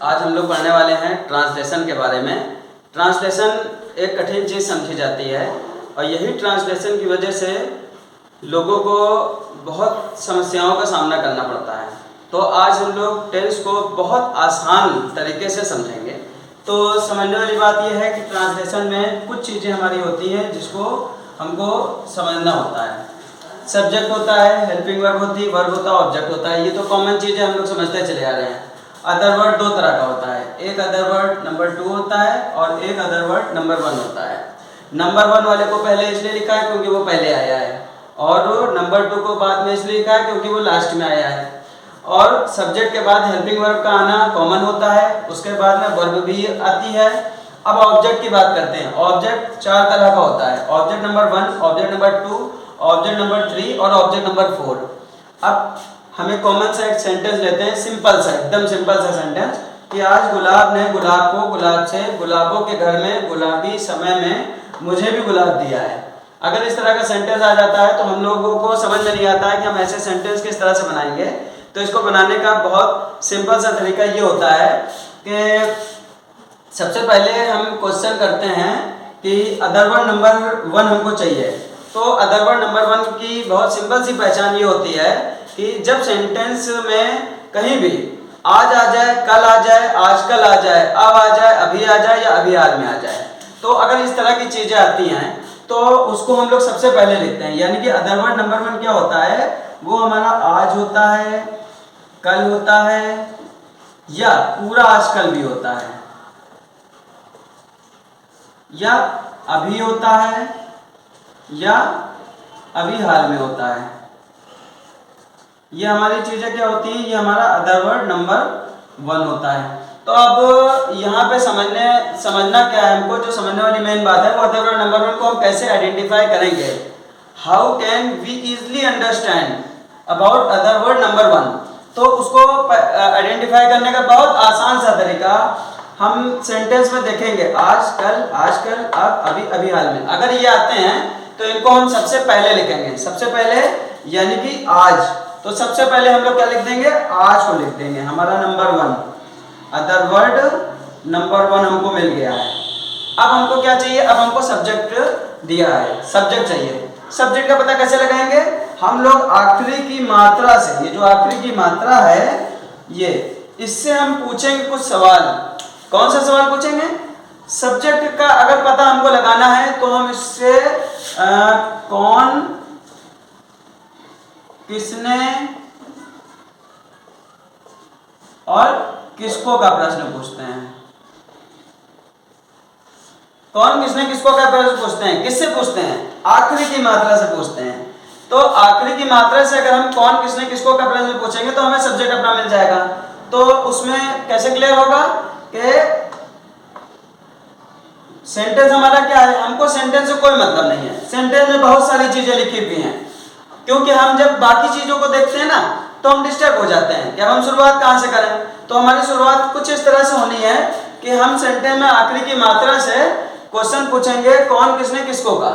आज हम लोग पढ़ने वाले हैं ट्रांसलेशन के बारे में। ट्रांसलेशन एक कठिन चीज़ समझी जाती है और यही ट्रांसलेशन की वजह से लोगों को बहुत समस्याओं का सामना करना पड़ता है। तो आज हम लोग टेंस को बहुत आसान तरीके से समझेंगे। तो समझने वाली बात यह है कि ट्रांसलेशन में कुछ चीज़ें हमारी होती हैं जिसको हमको समझना होता है। सब्जेक्ट होता है, हेल्पिंग वर्ब होती है, वर्ब होता है, ऑब्जेक्ट होता है। ये तो कॉमन चीज़ें हम लोग समझते चले आ रहे हैं। अदर वर्ड दो तरह का होता है, एक अदर वर्ड नंबर 2 होता है और एक अदर वर्ड नंबर 1 होता है। नंबर 1 वाले को पहले इसलिए लिखा है क्योंकि वो पहले आया है और नंबर 2 को बाद में इसलिए लिखा है क्योंकि वो लास्ट में आया है। और सब्जेक्ट के बाद हेल्पिंग वर्ब का आना कॉमन होता है, उसके बाद में वर्ब भी आती है। अब ऑब्जेक्ट की बात करते हैं। ऑब्जेक्ट 4 तरह का होता है, object number 1, object number 2, object number 3 और ऑब्जेक्ट नंबर 4। अब हमें कॉमन सा एक सेंटेंस लेते हैं, सिंपल सा, एकदम सिंपल सा सेंटेंस कि आज गुलाब ने गुलाब को गुलाब से गुलाबों के घर में गुलाबी समय में मुझे भी गुलाब दिया है। अगर इस तरह का सेंटेंस आ जाता है तो हम लोगों को समझ में नहीं आता है कि हम ऐसे सेंटेंस किस तरह से बनाएंगे। तो इसको बनाने का बहुत सिंपल सा तरीका ये होता है कि सबसे पहले हम क्वेश्चन करते हैं कि अदर वर्ड नंबर 1 हमको चाहिए। तो अदर वर्ड नंबर 1 की बहुत सिंपल सी पहचान ये होती है कि जब सेंटेंस में कहीं भी आज आ जाए, कल आ जाए, आजकल आ जाए, अब आ जाए, अभी आ जाए या अभी हाल में आ जाए, तो अगर इस तरह की चीज़ें आती हैं तो उसको हम लोग सबसे पहले लिखते हैं। यानी कि अदर वर्ड नंबर 1 क्या होता है, वो हमारा आज होता है, कल होता है या पूरा आजकल भी होता है या अभी होता है या अभी हाल में होता है। ये हमारी चीज़ें क्या होती हैं, ये हमारा अदर वर्ड नंबर 1 होता है। तो अब यहाँ पे समझना क्या है हमको, जो समझने वाली मेन बात है वो अदर वर्ड नंबर 1 को हम कैसे आइडेंटिफाई करेंगे। How can we easily understand about other word number 1। तो उसको आइडेंटिफाई करने का बहुत आसान सा तरीका हम सेंटेंस में देखेंगे, आज कल, आजकल, अब, अभी, अभी हाल में। अगर ये आते हैं तो इनको हम सबसे पहले लिखेंगे, सबसे पहले यानी कि आज। तो सबसे पहले हम लोग क्या लिख देंगे, आज को लिख देंगे, हमारा नंबर 1, अदर वर्ड नंबर 1 हमको मिल गया है। अब हमको क्या चाहिए, अब हमको सब्जेक्ट दिया है, सब्जेक्ट चाहिए। सब्जेक्ट का पता कैसे लगाएंगे, हम लोग आखिरी की मात्रा से, ये जो आखिरी की मात्रा है ये, इससे हम पूछेंगे कुछ सवाल। कौन सा सवाल पूछेंगे, सब्जेक्ट का अगर पता हमको लगाना है तो हम इससे कौन, किसने और किसको का प्रश्न पूछते हैं। कौन, किसने, किसको का प्रश्न पूछते हैं, किससे पूछते हैं, आखिरी की मात्रा से पूछते हैं। तो आखिरी की मात्रा से अगर हम कौन, किसने, किसको का प्रश्न पूछेंगे तो हमें सब्जेक्ट अपना मिल जाएगा। तो उसमें कैसे क्लियर होगा कि सेंटेंस हमारा क्या है, हमको सेंटेंस से कोई मतलब नहीं है। सेंटेंस में बहुत सारी चीजें लिखी हुई हैं, क्योंकि हम जब बाकी चीजों को देखते हैं ना तो हम डिस्टर्ब हो जाते हैं कि अब हम शुरुआत कहाँ से करें। तो हमारी शुरुआत कुछ इस तरह से होनी है कि हम सेंटेंस में आखिरी की मात्रा से क्वेश्चन पूछेंगे, कौन, किसने, किसको का।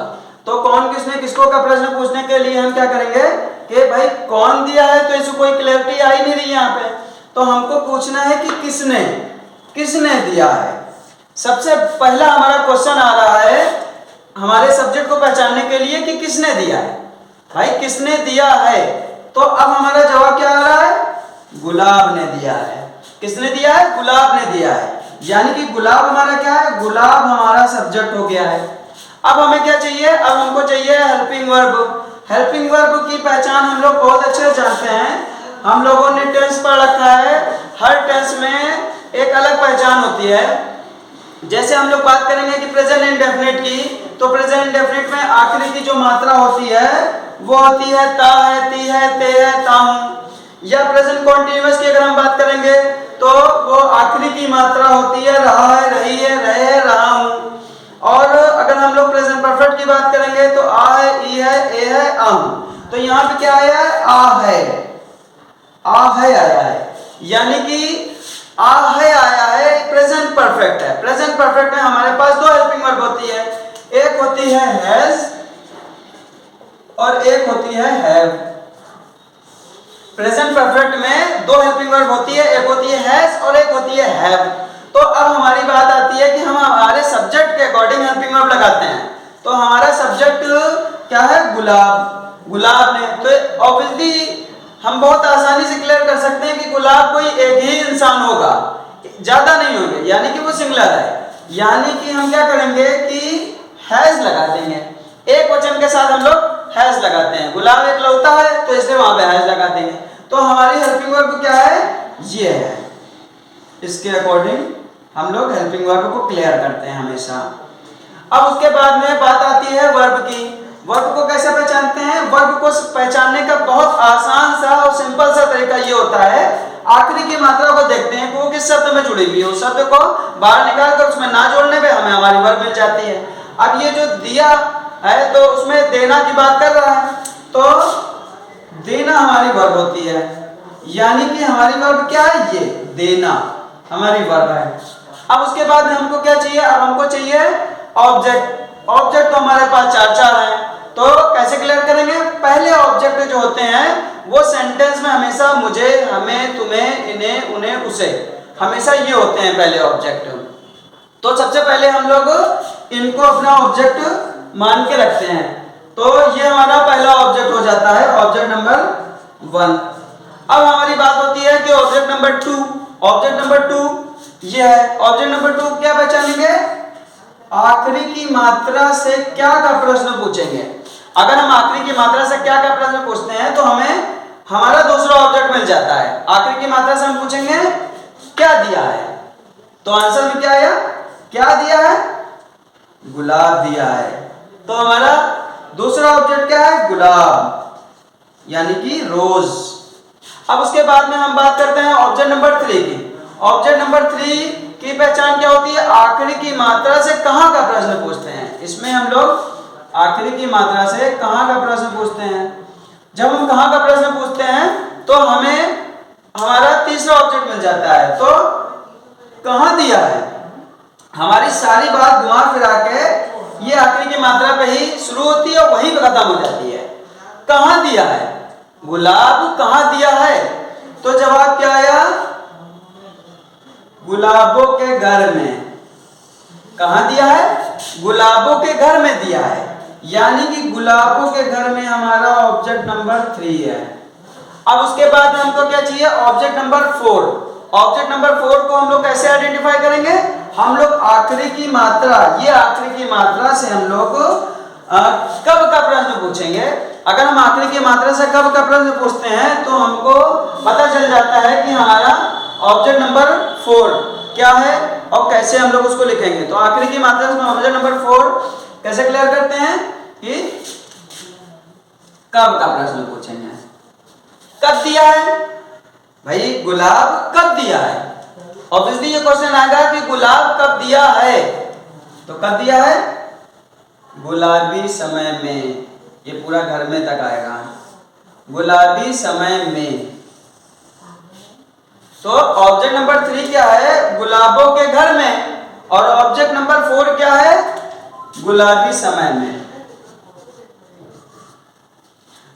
तो कौन, किसने, किसको का प्रश्न पूछने के लिए हम क्या करेंगे कि भाई कौन दिया है तो इसको कोई क्लैरिटी आ ही नहीं रही यहाँ पे, तो हमको पूछना है कि किसने, किसने दिया है। सबसे पहला हमारा क्वेश्चन आ रहा है हमारे सब्जेक्ट को पहचानने के लिए कि किसने दिया है, भाई किसने दिया है। तो अब हमारा जवाब क्या आ रहा है, गुलाब ने दिया है। किसने दिया है, गुलाब ने दिया है। यानी कि गुलाब हमारा क्या है, गुलाब हमारा सब्जेक्ट हो गया है। अब हमें क्या चाहिए, अब हमको चाहिए हेल्पिंग वर्ब। हेल्पिंग वर्ब की पहचान हम लोग बहुत अच्छे से जानते हैं, हम लोगों ने टेंस पढ़ रखा है। हर टेंस में एक अलग पहचान होती है। जैसे हम लोग बात करेंगे कि प्रेजेंट इंडेफिनिट की, तो प्रेजेंट इंडेफिनिट में आखिरी की जो मात्रा होती है वो होती है ता है, ती है, ते है, ता हूं। या प्रेजेंट कॉन्टिन्यूअस की अगर हम बात करेंगे तो वो आखिरी की मात्रा होती है रहा है, रही है, रहे है, रहा हूं। और अगर हम लोग प्रेजेंट परफेक्ट की बात करेंगे तो आ है, ई है, ए है, आ हूं। तो यहाँ पे क्या आया है, आ है, आ है आया है। यानी कि आ है आया है, प्रेजेंट परफेक्ट है। प्रेजेंट परफेक्ट में हमारे पास दो हेल्पिंग वर्ब होती है, एक होती है हैज और एक होती है हैव। प्रेजेंट परफेक्ट में दो हेल्पिंग वर्ब होती है, एक होती है हैज और एक होती है हैव। तो अब हमारी बात आती है कि हम हमारे सब्जेक्ट के अकॉर्डिंग हेल्पिंग वर्ब लगाते हैं। तो हमारा सब्जेक्ट क्या है? गुलाब, गुलाब ने। तो ऑब्वियसली हम बहुत आसानी से क्लियर कर सकते हैं कि गुलाब कोई एक ही इंसान होगा, ज्यादा नहीं होंगे, यानी कि वो सिंगुलर है। यानी कि हम क्या करेंगे कि हैज लगा देंगे, एक वचन के साथ हम लोग हैज लगाते हैं। गुलाब एक लौता है तो इसलिए वहां पे हैज लगा देंगे। तो हमारी हेल्पिंग वर्ब क्या है? ये है। इसके अकॉर्डिंग हम लोग हेल्पिंग वर्ब को क्लियर करते हैं हमेशा। अब उसके बाद में बात आती है वर्ब की। वर्ब को कैसे पहचानते हैं? वर्ब को पहचानने का बहुत आसान सा और सिंपल सा तरीका ये होता है, आखिरी की मात्रा को देखते हैं कि वो किस शब्द में जुड़ी हुई है। उस शब्द को बाहर निकाल कर उसमें ना जोड़ने पे हमें हमारी वर्ब मिल जाती है। अब ये जो दिया है तो उसमें देना की बात कर रहा है, तो देना हमारी वर्ब होती है। यानी कि हमारी वर्ब क्या है? ये देना हमारी वर्ब है। अब उसके बाद में हमको क्या चाहिए? अब हमको चाहिए ऑब्जेक्ट। ऑब्जेक्ट तो हमारे पास चार हैं, तो कैसे क्लियर करेंगे? पहले ऑब्जेक्ट जो होते हैं वो सेंटेंस में हमेशा मुझे, हमें, तुम्हें, इन्हें, उन्हें, उसे, हमेशा ये होते हैं पहले ऑब्जेक्ट। तो सबसे पहले हम लोग इनको अपना ऑब्जेक्ट मान के रखते हैं। तो ये हमारा पहला ऑब्जेक्ट हो जाता है, ऑब्जेक्ट नंबर 1। अब हमारी बात होती है कि ऑब्जेक्ट नंबर 2। ऑब्जेक्ट नंबर 2 ये है। ऑब्जेक्ट नंबर 2 क्या पहचानेंगे? आखिरी की मात्रा से क्या का प्रश्न पूछेंगे। अगर हम आखिरी की मात्रा से क्या का प्रश्न पूछते हैं तो हमें हमारा दूसरा ऑब्जेक्ट मिल जाता है। आखिरी की मात्रा से हम पूछेंगे क्या दिया है, तो आंसर में क्या आया? क्या दिया है? गुलाब दिया है। तो हमारा दूसरा ऑब्जेक्ट क्या है? गुलाब, यानी कि रोज। अब उसके बाद में हम बात करते हैं ऑब्जेक्ट नंबर 3 की। ऑब्जेक्ट नंबर 3 की पहचान क्या होती है? आखिरी की मात्रा से कहां का प्रश्न पूछते हैं। इसमें हम लोग आखिरी की मात्रा से कहां का प्रश्न पूछते हैं। जब हम कहां का प्रश्न पूछते हैं तो हमें हमारा तीसरा ऑब्जेक्ट मिल जाता है। तो कहां दिया है, हमारी सारी बात घुमा फिरा के ये आखिरी की मात्रा पे ही शुरू होती है और वहीं पे खत्म हो जाती है। कहां दिया है? गुलाब कहां दिया है? तो जवाब क्या आया? गुलाबों के घर में। कहां दिया है? गुलाबों के घर में दिया है। यानी कि गुलाबों के घर में हमारा ऑब्जेक्ट नंबर 3 है। अब उसके बाद में हमको क्या चाहिए? Object number 4। ऑब्जेक्ट नंबर 4 को हम लोग कैसे आइडेंटिफाई करेंगे? हम लोग आखिरी की मात्रा, ये आखिरी की मात्रा से हम लोग कब का प्रश्न पूछेंगे। अगर हम आखिरी की मात्रा से कब का प्रश्न पूछते हैं तो हमको पता चल जाता है कि हमारा ऑब्जेक्ट नंबर 4 क्या है और कैसे हम लोग उसको लिखेंगे। तो आखिरी की मात्रा से ऑब्जेक्ट नंबर 4 कैसे क्लियर करते हैं कि कब का प्रश्न पूछेंगे। कब दिया है भाई? गुलाब कब दिया है? ऑब्वियसली ये क्वेश्चन आएगा कि गुलाब कब दिया है। तो कब दिया है? गुलाबी समय में। ये पूरा घर में तक आएगा, गुलाबी समय में। तो ऑब्जेक्ट नंबर 3 क्या है? गुलाबों के घर में। और ऑब्जेक्ट नंबर 4 क्या है? गुलाबी समय में।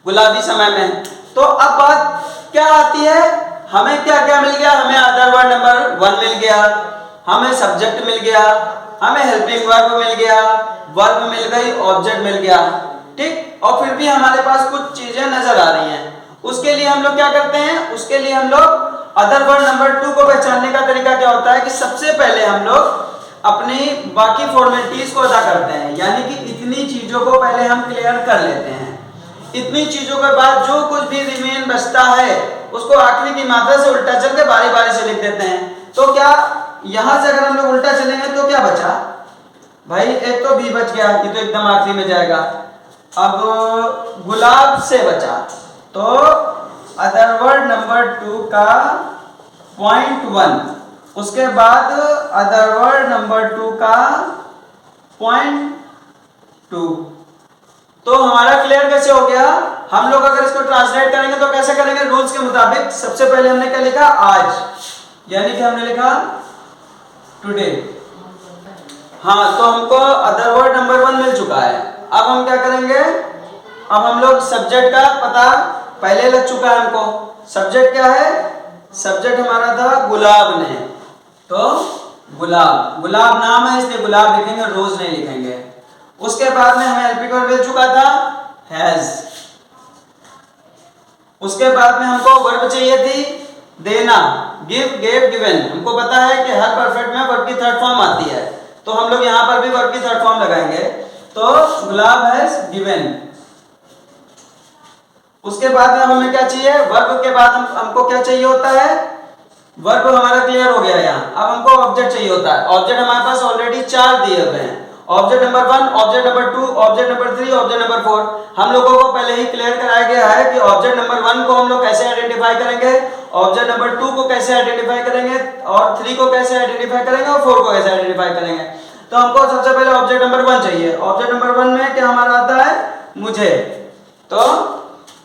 गुलाबी समय में। तो अब बात क्या आती है? हमें क्या क्या मिल गया? हमें अदर वर्ड नंबर 1 मिल गया, हमें सब्जेक्ट मिल गया, हमें हेल्पिंग वर्ब मिल गया, वर्ब मिल गई, ऑब्जेक्ट मिल गया, ठीक। और फिर भी हमारे पास कुछ चीजें नजर आ रही हैं। उसके लिए हम लोग क्या करते हैं? उसके लिए हम लोग अदर वर्ड नंबर 2 को पहचानने का तरीका क्या होता है कि सबसे पहले हम लोग अपनी बाकी फॉर्मेलिटीज को अदा करते हैं। यानी कि इतनी चीजों को पहले हम क्लियर कर लेते हैं। इतनी चीजों के बाद जो कुछ भी रिमेन बचता है उसको आखिरी की मात्रा से उल्टा चल के बारी बारी से लिख देते हैं। तो क्या यहां से अगर हम लोग उल्टा चलेंगे तो क्या बचा भाई? एक तो बी बच गया, ये तो एकदम आखिरी में जाएगा। अब गुलाब से बचा, तो अदर वर्ड नंबर 2 का पॉइंट 1, उसके बाद अदर वर्ड नंबर 2 का पॉइंट 2। तो हमारा क्लियर कैसे हो गया? हम लोग अगर इसको ट्रांसलेट करेंगे तो कैसे करेंगे? रूल्स के मुताबिक सबसे पहले हमने क्या लिखा? आज, यानी कि हमने लिखा टुडे। हाँ, तो हमको अदर वर्ड नंबर 1 मिल चुका है। अब हम क्या करेंगे? अब हम लोग सब्जेक्ट का पता पहले लग चुका है हमको। सब्जेक्ट क्या है? सब्जेक्ट हमारा था गुलाब ने, तो गुलाब, गुलाब नाम है इसलिए गुलाब लिखेंगे, रोज नहीं लिखेंगे। उसके बाद में हमें एलपी वर्ब मिल चुका था हैज। उसके बाद में हमको वर्ब चाहिए थी देना, गिव, गेव, गिवन। हमको पता है कि हर परफेक्ट में वर्ब की थर्ड फॉर्म आती है, तो हम लोग यहाँ पर भी वर्ब की थर्ड फॉर्म लगाएंगे। तो गुलाब हैज गिवन। उसके बाद में हमें क्या चाहिए, वर्ब के बाद हमको क्या चाहिए होता है, वर्ब हमारा क्लियर हो गया यहाँ। अब हमको ऑब्जेक्ट चाहिए होता है। ऑब्जेक्ट हमारे पास ऑलरेडी 4 दिए हुए हैं। Object number 1, object number 2, object number 3, object number 4। हम लोगों को पहले ही क्लियर कराया गया है कि ऑब्जेक्ट नंबर 1 को हम लोग कैसे आइडेंटिफाई करेंगे, ऑब्जेक्ट नंबर 2 को कैसे आइडेंटिफाई करेंगे, और 3 को कैसे आइडेंटिफाई करेंगे, और 4 को कैसे आइडेंटिफाई करेंगे। तो हमको सबसे पहले ऑब्जेक्ट नंबर 1 चाहिए। ऑब्जेक्ट नंबर 1 में क्या हमारा आता है, मुझे, तो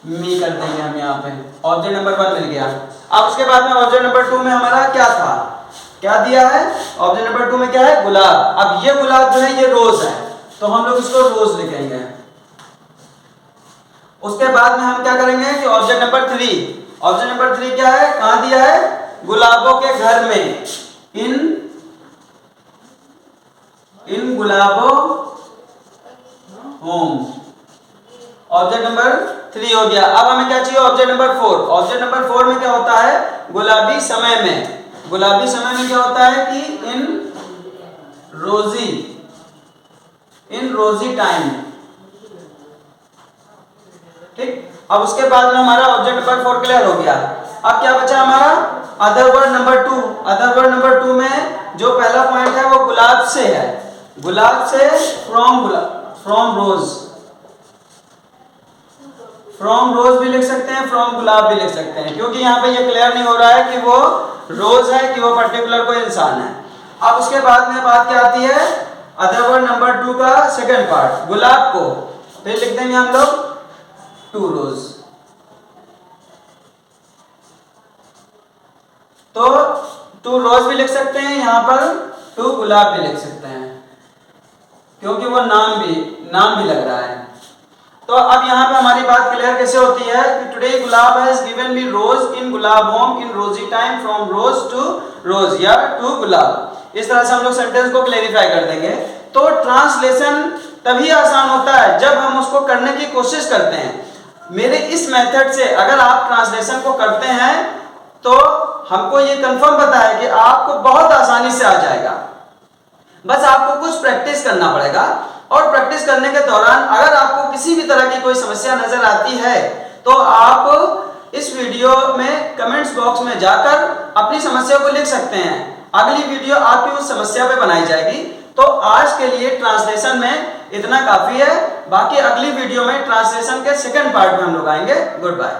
मी कर देंगे हम यहाँ पे। ऑब्जेक्ट नंबर 1 मिल गया। अब उसके बाद में ऑब्जेक्ट नंबर 2 में हमारा क्या था, क्या दिया है, ऑब्जेक्ट नंबर 2 में क्या है, गुलाब। अब ये गुलाब जो है ये रोज है, तो हम लोग इसको रोज लिखेंगे। उसके बाद में हम क्या करेंगे कि ऑब्जेक्ट नंबर 3, ऑब्जेक्ट नंबर 3 क्या है, कहां दिया है, गुलाबों के घर में, इन गुलाबों होम। ऑब्जेक्ट नंबर 3 हो गया। अब हमें क्या चाहिए, ऑब्जेक्ट नंबर 4। ऑब्जेक्ट नंबर 4 में क्या होता है, गुलाबी समय में। गुलाबी समय में क्या होता है कि इन रोजी टाइम। ठीक। अब उसके बाद में हमारा ऑब्जेक्ट नंबर 4 क्लियर हो गया। अब क्या बचा हमारा, other word number 2। Other word number 2 में जो पहला पॉइंट है वो गुलाब से है। गुलाब से फ्रॉम रोज। फ्रॉम रोज भी लिख सकते हैं, फ्रॉम गुलाब भी लिख सकते हैं, क्योंकि यहाँ पे ये क्लियर नहीं हो रहा है कि वो रोज है कि वो पर्टिकुलर कोई इंसान है। अब उसके बाद में बात क्या आती है, अदर वर्ड नंबर 2 का सेकंड पार्ट, गुलाब को फिर लिख देंगे हम लोग 2 रोज। तो 2 रोज भी लिख सकते हैं, यहाँ पर 2 गुलाब भी लिख सकते हैं, क्योंकि वो नाम भी लग रहा है। तो अब यहाँ पे हमारी बात क्लियर कैसे होती है कि today Gulab has given me rose in Gulab home in rosy time from rose to rose या टू गुलाब। इस तरह से हम लोग सेंटेंस को क्लेरिफाई कर देंगे। तो ट्रांसलेशन तभी आसान होता है जब हम उसको करने की कोशिश करते हैं। मेरे इस मेथड से अगर आप ट्रांसलेशन को करते हैं तो हमको ये कंफर्म पता है कि आपको बहुत आसानी से आ जाएगा। बस आपको कुछ प्रैक्टिस करना पड़ेगा, और प्रैक्टिस करने के दौरान अगर आपको किसी भी तरह की कोई समस्या नजर आती है तो आप इस वीडियो में कमेंट्स बॉक्स में जाकर अपनी समस्या को लिख सकते हैं। अगली वीडियो आपकी उस समस्या पे बनाई जाएगी। तो आज के लिए ट्रांसलेशन में इतना काफी है। बाकी अगली वीडियो में ट्रांसलेशन के सेकंड पार्ट में हम लोग आएंगे। Good bye.